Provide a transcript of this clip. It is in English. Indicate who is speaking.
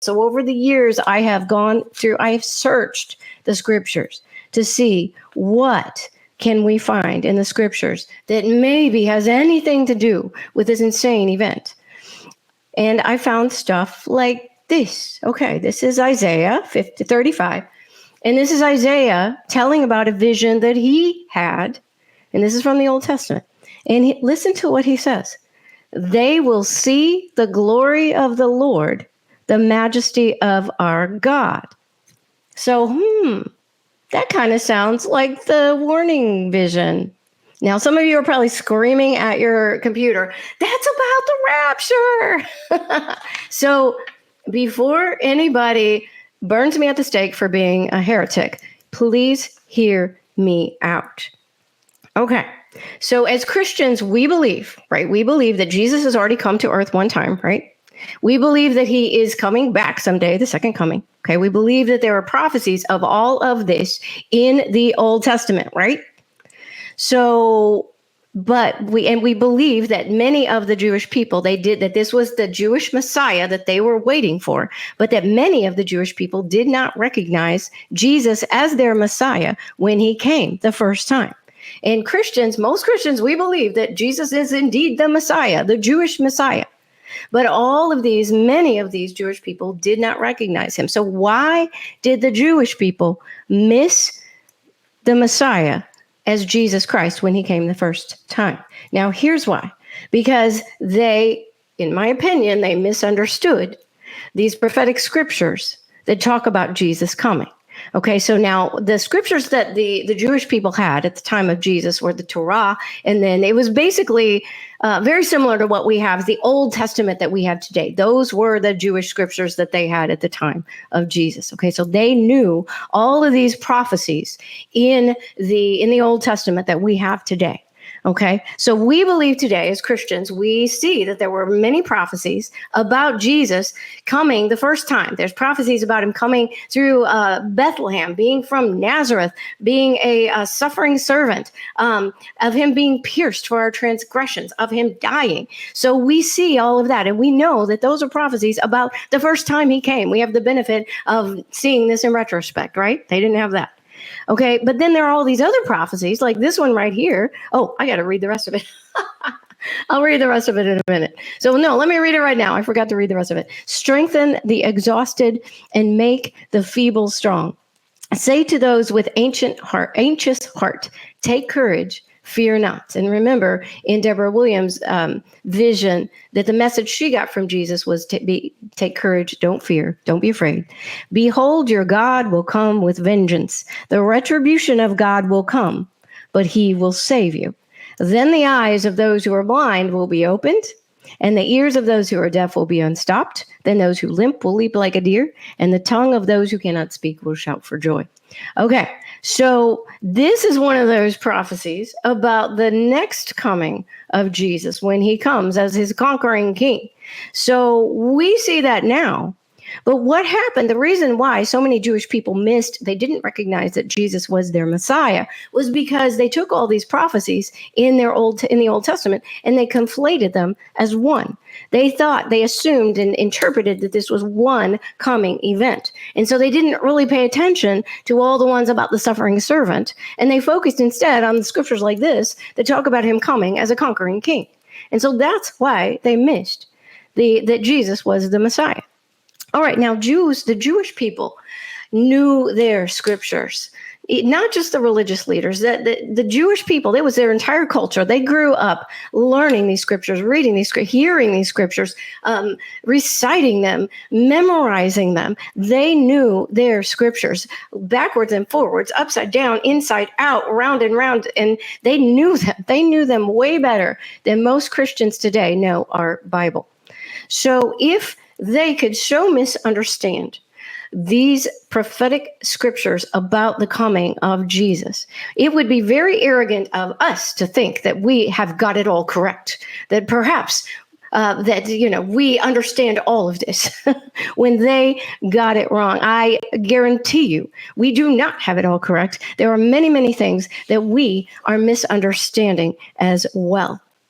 Speaker 1: So over the years, I have searched the scriptures to see what can we find in the scriptures that maybe has anything to do with this insane event. And I found stuff like this. Okay, this is Isaiah 35. And this is Isaiah telling about a vision that he had. And this is from the Old Testament. And listen to what he says. They will see the glory of the Lord, the majesty of our God. So, that kind of sounds like the warning vision. Now, some of you are probably screaming at your computer, that's about the rapture. So before anybody burns me at the stake for being a heretic, please hear me out. Okay. So as Christians, we believe, right? We believe that Jesus has already come to earth one time, right? We believe that he is coming back someday, the second coming. Okay. We believe that there are prophecies of all of this in the Old Testament, right? So, but we believe that many of the Jewish people, that this was the Jewish Messiah that they were waiting for, but that many of the Jewish people did not recognize Jesus as their Messiah when he came the first time. And most Christians, we believe that Jesus is indeed the Messiah, the Jewish Messiah. But many of these Jewish people did not recognize him. So why did the Jewish people miss the Messiah as Jesus Christ when he came the first time? Now, here's why. Because they, in my opinion, they misunderstood these prophetic scriptures that talk about Jesus coming. Okay, so now the scriptures that the Jewish people had at the time of Jesus were the Torah, and then it was basically very similar to what we have, the Old Testament that we have today. Those were the Jewish scriptures that they had at the time of Jesus. Okay, so they knew all of these prophecies in the Old Testament that we have today. Okay, so we believe today as Christians, we see that there were many prophecies about Jesus coming the first time. There's prophecies about him coming through Bethlehem, being from Nazareth, being a suffering servant, of him being pierced for our transgressions, of him dying. So we see all of that, and we know that those are prophecies about the first time he came. We have the benefit of seeing this in retrospect, right? They didn't have that. Okay, but then there are all these other prophecies, like this one right here. Oh, I got to read the rest of it. I'll read the rest of it in a minute. So no, let me read it right now. I forgot to read the rest of it. Strengthen the exhausted and make the feeble strong. Say to those with anxious heart, take courage, fear not. And remember, in Deborah Williams' vision, that the message she got from Jesus was take courage, don't fear, don't be afraid. Behold, your God will come with vengeance. The retribution of God will come, but he will save you. Then the eyes of those who are blind will be opened, and the ears of those who are deaf will be unstopped. Then those who limp will leap like a deer, and the tongue of those who cannot speak will shout for joy. Okay, so this is one of those prophecies about the next coming of Jesus when he comes as his conquering king. So we see that now. But what happened, the reason why so many Jewish people they didn't recognize that Jesus was their Messiah, was because they took all these prophecies in the Old Testament and they conflated them as one. They assumed and interpreted that this was one coming event. And so they didn't really pay attention to all the ones about the suffering servant. And they focused instead on the scriptures like this that talk about him coming as a conquering king. And so that's why they missed that Jesus was the Messiah. All right, now the Jewish people knew their scriptures, not just the religious leaders, the Jewish people, it was their entire culture. They grew up learning these scriptures, reading these scriptures, hearing these scriptures, reciting them, memorizing them. They knew their scriptures backwards and forwards, upside down, inside out, round and round, and they knew them. They knew them way better than most Christians today know our Bible. So if they could so misunderstand these prophetic scriptures about the coming of Jesus, it would be very arrogant of us to think that we have got it all correct, that perhaps we understand all of this when they got it wrong. I guarantee you, we do not have it all correct. There are many, many things that we are misunderstanding as well.